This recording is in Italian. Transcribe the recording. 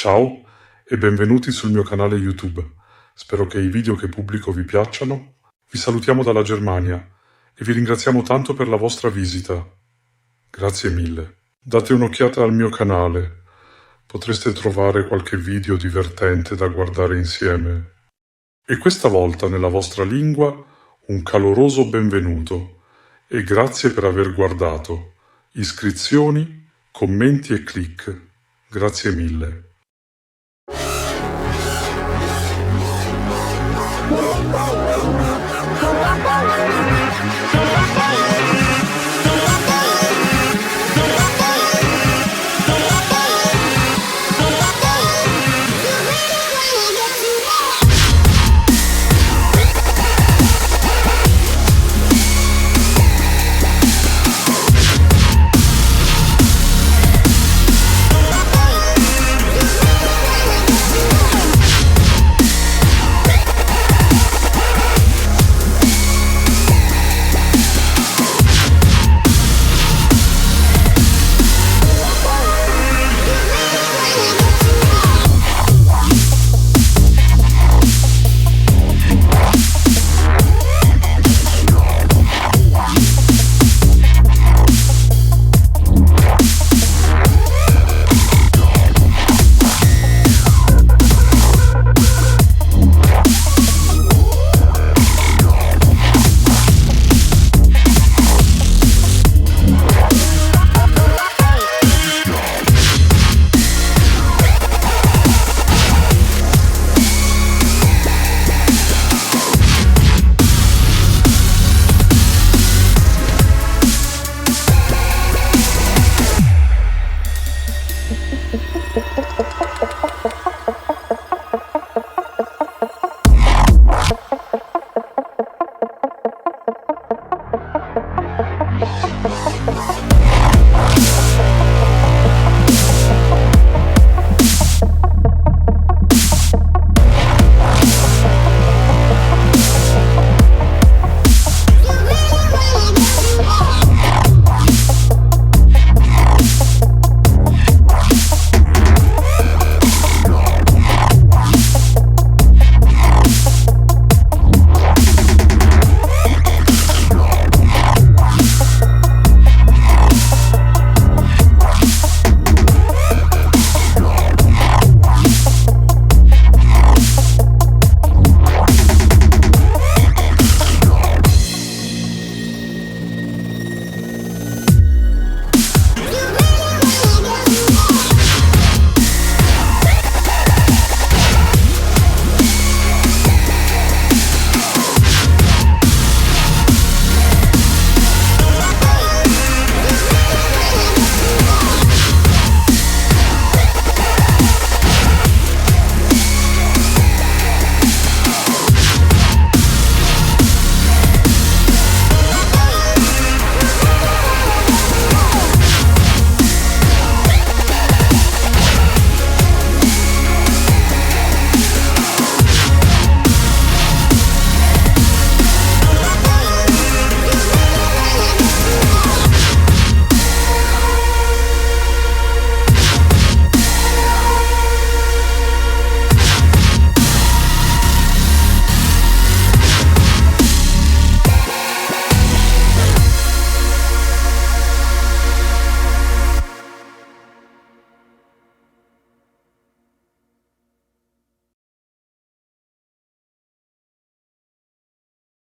Ciao e benvenuti sul mio canale YouTube. Spero che i video che pubblico vi piacciono. Vi salutiamo dalla Germania e vi ringraziamo tanto per la vostra visita. Grazie mille. Date un'occhiata al mio canale. Potreste trovare qualche video divertente da guardare insieme. E questa volta nella vostra lingua un caloroso benvenuto e grazie per aver guardato. Iscrizioni, commenti e click. Grazie mille.